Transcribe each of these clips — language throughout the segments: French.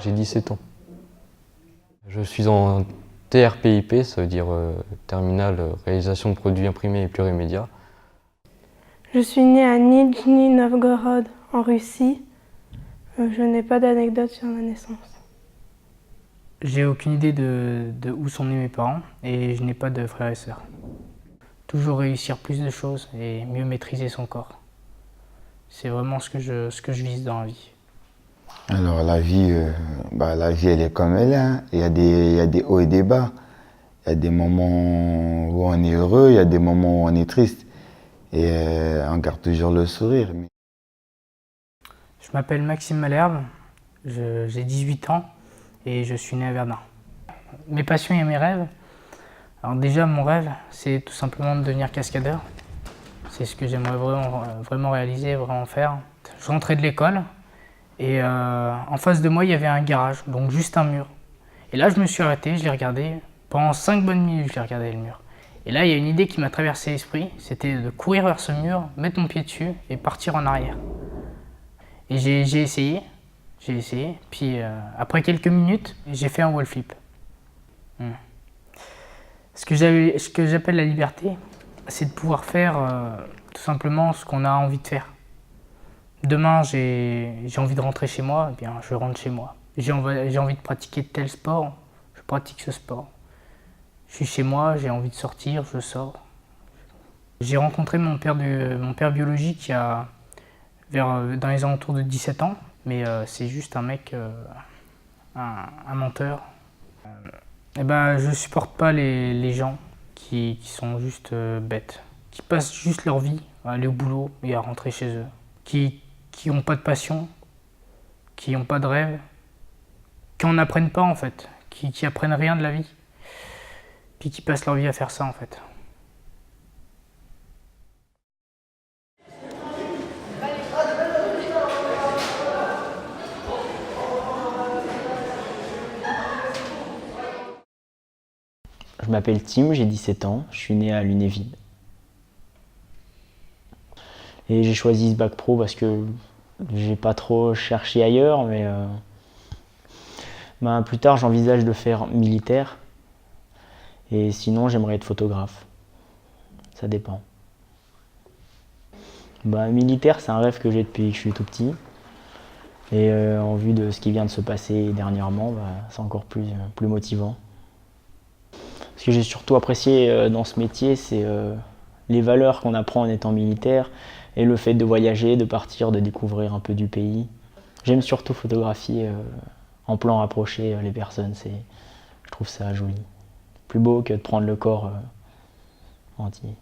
J'ai 17 ans. Je suis en TRPIP, ça veut dire Terminal Réalisation de Produits Imprimés et Plurimédia. Je suis née à Nijni Novgorod, en Russie. Je n'ai pas d'anecdote sur ma naissance. J'ai aucune idée de où sont nés mes parents et je n'ai pas de frères et sœurs. Toujours réussir plus de choses et mieux maîtriser son corps. C'est vraiment ce que je vise dans la vie. Alors la vie elle est comme elle est, hein. Il y a des hauts et des bas. Il y a des moments où on est heureux, il y a des moments où on est triste. Et on garde toujours le sourire. Je m'appelle Maxime Malherbe, j'ai 18 ans et je suis né à Verdun. Mes passions et mes rêves. Alors déjà, mon rêve, c'est tout simplement de devenir cascadeur. C'est ce que j'aimerais vraiment réaliser, vraiment faire. Je rentrais de l'école et en face de moi, il y avait un garage, donc juste un mur. Et là, je me suis arrêté, je l'ai regardé. Pendant 5 bonnes minutes, je l'ai regardé le mur. Et là, il y a une idée qui m'a traversé l'esprit, c'était de courir vers ce mur, mettre mon pied dessus et partir en arrière. Et j'ai essayé, puis après quelques minutes, j'ai fait un wall flip. Ce que j'appelle la liberté, c'est de pouvoir faire tout simplement ce qu'on a envie de faire. Demain, j'ai envie de rentrer chez moi, eh bien, je rentre chez moi. J'ai envie de pratiquer tel sport, je pratique ce sport. Je suis chez moi, j'ai envie de sortir, je sors. J'ai rencontré mon père biologique dans les alentours de 17 ans, mais c'est juste un mec, un menteur. Je supporte pas les gens qui sont juste bêtes, qui passent juste leur vie à aller au boulot et à rentrer chez eux, qui n'ont pas de passion, qui n'ont pas de rêve, qui n'en apprennent pas en fait, qui apprennent rien de la vie, puis qui passent leur vie à faire ça en fait. Je m'appelle Tim, j'ai 17 ans, je suis né à Lunéville. Et j'ai choisi ce bac pro parce que j'ai pas trop cherché ailleurs, mais plus tard j'envisage de faire militaire. Et sinon j'aimerais être photographe. Ça dépend. Militaire, c'est un rêve que j'ai depuis que je suis tout petit. Et en vue de ce qui vient de se passer dernièrement, c'est encore plus motivant. Ce que j'ai surtout apprécié dans ce métier, c'est les valeurs qu'on apprend en étant militaire et le fait de voyager, de partir, de découvrir un peu du pays. J'aime surtout photographier en plan rapproché les personnes, je trouve ça joli. Plus beau que de prendre le corps entier.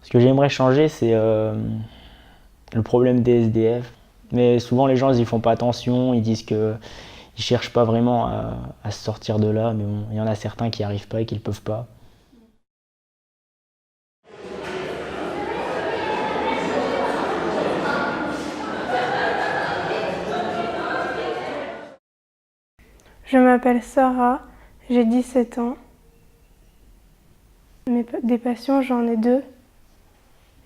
Ce que j'aimerais changer, c'est le problème des SDF. Mais souvent les gens ils font pas attention, ils disent que ils cherchent pas vraiment à se sortir de là, mais bon, il y en a certains qui n'y arrivent pas et qui ne peuvent pas. Je m'appelle Sarah, j'ai 17 ans. Des passions, j'en ai 2.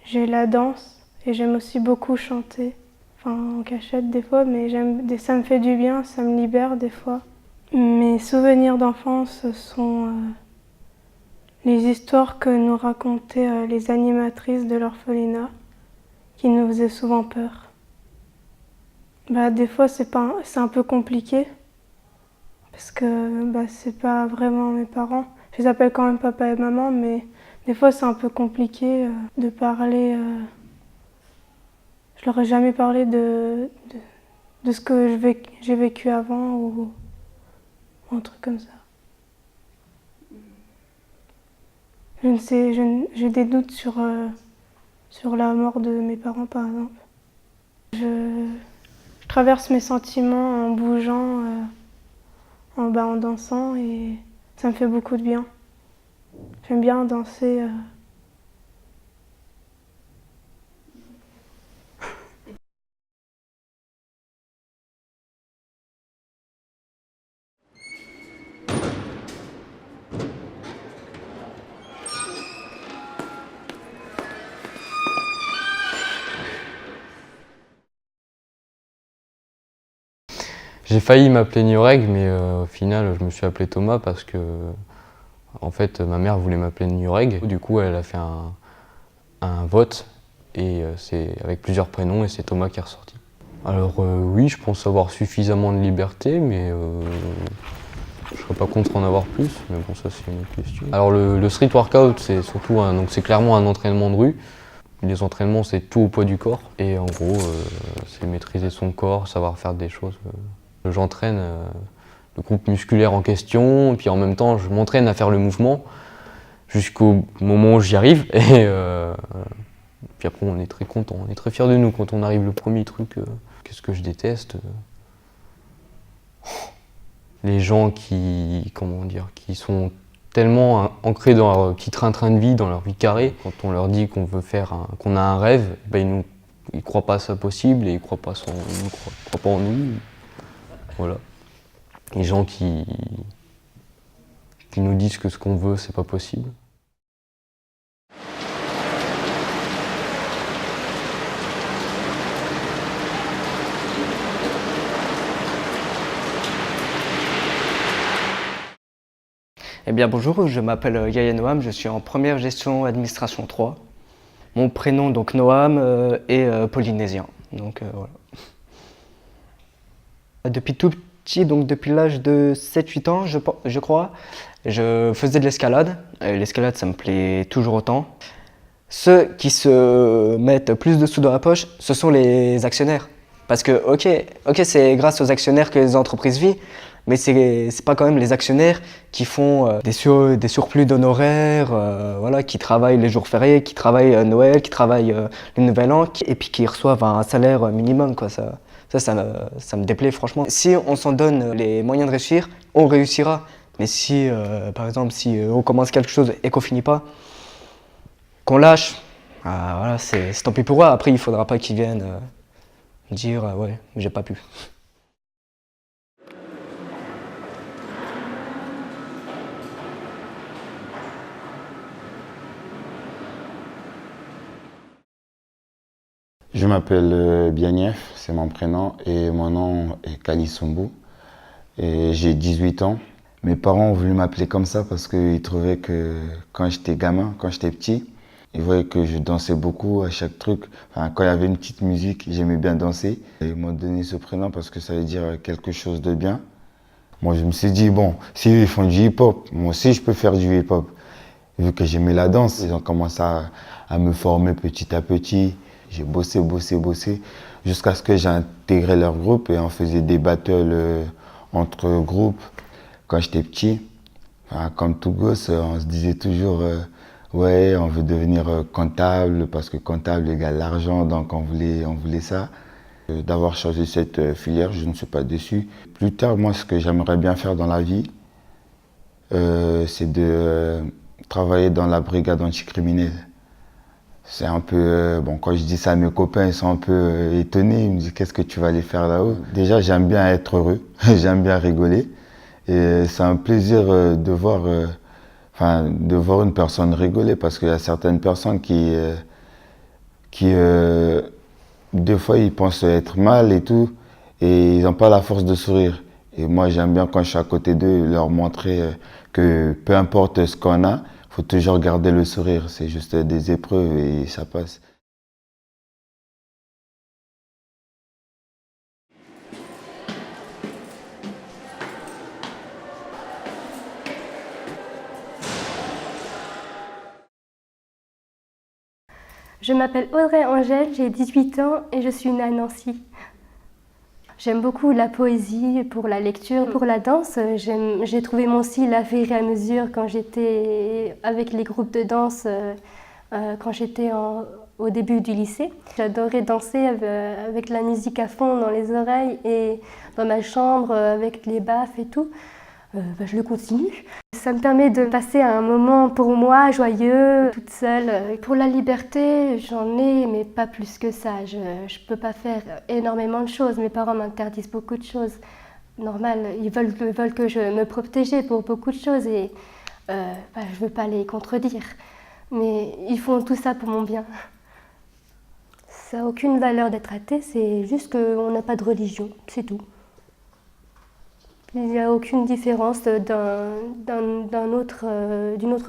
J'ai la danse et j'aime aussi beaucoup chanter. En cachette des fois, mais ça me fait du bien, ça me libère des fois. Mes souvenirs d'enfance sont les histoires que nous racontaient les animatrices de l'orphelinat, qui nous faisaient souvent peur. Des fois, c'est un peu compliqué, parce que c'est pas vraiment mes parents. Je les appelle quand même papa et maman, mais des fois, c'est un peu compliqué de parler. Je leur ai jamais parlé de ce que j'ai vécu avant ou un truc comme ça. J'ai des doutes sur la mort de mes parents, par exemple. Je traverse mes sentiments en bougeant, en dansant, et ça me fait beaucoup de bien. J'aime bien danser. J'ai failli m'appeler Nureg, mais au final, je me suis appelé Thomas parce que, en fait, ma mère voulait m'appeler Nureg. Du coup, elle a fait un vote, et c'est avec plusieurs prénoms, et c'est Thomas qui est ressorti. Alors oui, je pense avoir suffisamment de liberté, mais je serais pas contre en avoir plus, mais bon, ça c'est une autre question. Alors le street workout, c'est surtout donc c'est clairement un entraînement de rue. Les entraînements, c'est tout au poids du corps, et en gros, c'est maîtriser son corps, savoir faire des choses. J'entraîne le groupe musculaire en question, et puis en même temps, je m'entraîne à faire le mouvement jusqu'au moment où j'y arrive, et puis après, on est très content, on est très fiers de nous quand on arrive le premier truc. Qu'est-ce que je déteste? Les gens qui sont tellement ancrés dans leur petit train-train de vie, dans leur vie carrée. Quand on leur dit qu'on a un rêve, ben ils croient pas ça possible et ils croient pas en nous. Voilà. Les gens qui nous disent que ce qu'on veut, c'est pas possible. Eh bien bonjour, je m'appelle Yaya Noam, je suis en première gestion administration 3. Mon prénom donc Noam est polynésien. Donc voilà. Depuis tout petit, donc depuis l'âge de 7-8 ans je crois, je faisais de l'escalade. L'escalade ça me plaît toujours autant. Ceux qui se mettent plus de sous dans la poche, ce sont les actionnaires. Parce que ok, c'est grâce aux actionnaires que les entreprises vivent, mais c'est pas quand même les actionnaires qui font des surplus d'honoraires, voilà, qui travaillent les jours fériés, qui travaillent Noël, qui travaillent le Nouvel An, et puis qui reçoivent un salaire minimum, quoi. Ça me déplaît franchement. Si on s'en donne les moyens de réussir, on réussira. Mais si, par exemple, si on commence quelque chose et qu'on finit pas, qu'on lâche, voilà, c'est tant pis pour eux. Après, il faudra pas qu'ils viennent dire ouais, j'ai pas pu. Je m'appelle Bianief, c'est mon prénom, et mon nom est Kalisumbu. Et j'ai 18 ans. Mes parents ont voulu m'appeler comme ça parce qu'ils trouvaient que quand j'étais gamin, quand j'étais petit, ils voyaient que je dansais beaucoup à chaque truc. Enfin, quand il y avait une petite musique, j'aimais bien danser. Et ils m'ont donné ce prénom parce que ça veut dire quelque chose de bien. Moi, je me suis dit, bon, si ils font du hip-hop, moi aussi je peux faire du hip-hop. Vu que j'aimais la danse, ils ont commencé à me former petit à petit. J'ai bossé, jusqu'à ce que j'ai intégré leur groupe et on faisait des battles entre groupes quand j'étais petit. Enfin, comme tout gosse, on se disait toujours ouais, on veut devenir comptable parce que comptable égale l'argent, donc on voulait ça. D'avoir choisi cette filière, je ne suis pas déçu. Plus tard, moi, ce que j'aimerais bien faire dans la vie, c'est de travailler dans la brigade anticriminelle. C'est un peu, bon, quand je dis ça à mes copains, ils sont un peu étonnés, ils me disent qu'est-ce que tu vas aller faire là-haut. Déjà, j'aime bien être heureux, j'aime bien rigoler. Et c'est un plaisir de voir une personne rigoler, parce qu'il y a certaines personnes qui des fois, ils pensent être mal et tout, et ils n'ont pas la force de sourire. Et moi, j'aime bien quand je suis à côté d'eux, leur montrer que peu importe ce qu'on a, il faut toujours garder le sourire. C'est juste des épreuves et ça passe. Je m'appelle Audrey Angèle, j'ai 18 ans et je suis née à Nancy. J'aime beaucoup la poésie, pour la lecture, pour la danse. J'ai trouvé mon style à fur et à mesure quand j'étais avec les groupes de danse, quand j'étais au début du lycée. J'adorais danser avec la musique à fond dans les oreilles et dans ma chambre avec les baffes et tout. Je le continue. Ça me permet de passer un moment pour moi joyeux, toute seule. Pour la liberté, j'en ai, mais pas plus que ça. Je ne peux pas faire énormément de choses. Mes parents m'interdisent beaucoup de choses. Normal, ils veulent que je me protège pour beaucoup de choses et je ne veux pas les contredire. Mais ils font tout ça pour mon bien. Ça n'a aucune valeur d'être athée, c'est juste qu'on n'a pas de religion, c'est tout. Il n'y a aucune différence d'une autre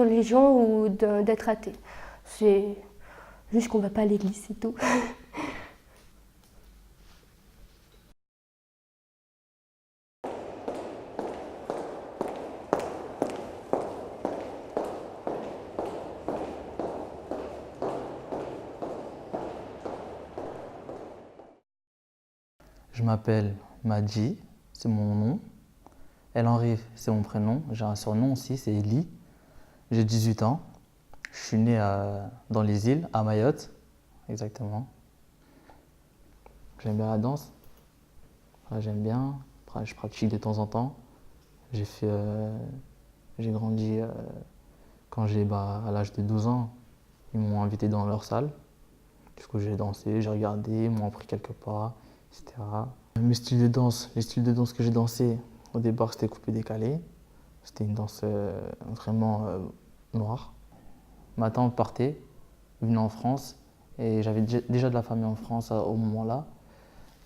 religion ou d'être athée. C'est juste qu'on ne va pas à l'église, c'est tout. Je m'appelle Madji, c'est mon nom. El-Henri, c'est mon prénom. J'ai un surnom aussi, c'est Eli. J'ai 18 ans. Je suis né dans les îles, à Mayotte, exactement. J'aime bien la danse. Ouais, j'aime bien. Après, je pratique de temps en temps. J'ai grandi quand à l'âge de 12 ans. Ils m'ont invité dans leur salle. Du coup, j'ai dansé, j'ai regardé, ils m'ont appris quelques pas, etc. Les styles de danse que j'ai dansé, au départ, c'était coupé-décalé. C'était une danse vraiment noire. Ma tante partait, venue en France, et j'avais déjà de la famille en France au moment-là.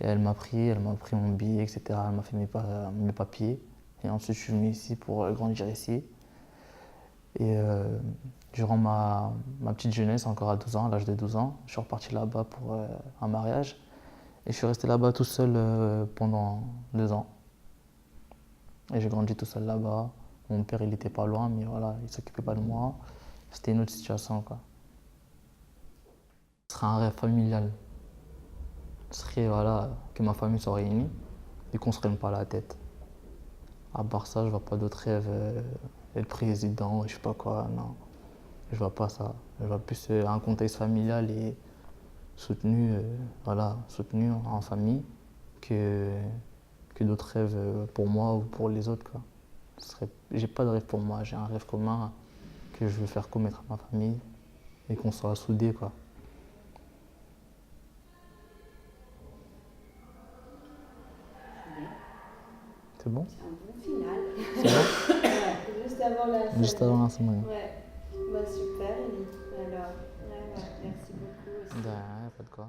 Et elle m'a pris mon billet, etc. Elle m'a fait mes papiers. Et ensuite, je suis venu ici pour grandir ici. Et durant ma petite jeunesse, encore à 12 ans, à l'âge de 12 ans, je suis reparti là-bas pour un mariage. Et je suis resté là-bas tout seul pendant 2 ans. Et j'ai grandi tout seul là-bas. Mon père, il n'était pas loin, mais voilà, il ne s'occupait pas de moi. C'était une autre situation, quoi. Ce serait un rêve familial. Ce serait, voilà, que ma famille soit réunie et qu'on ne se prenne pas la tête. À part ça, je vois pas d'autres rêves, être président, je sais pas quoi, non. Je vois pas ça. Je vois plus un contexte familial et soutenu, soutenu en famille que d'autres rêves pour moi ou pour les autres, quoi. J'ai pas de rêve pour moi, j'ai un rêve commun que je veux faire commettre à ma famille et qu'on soit soudés, quoi. C'est bon? C'est un bon final. C'est bon? Ouais, juste avant la fin. Juste avant la semaine. Ouais, bah super, Ellie. Alors, ouais, merci beaucoup aussi. De rien, pas de quoi.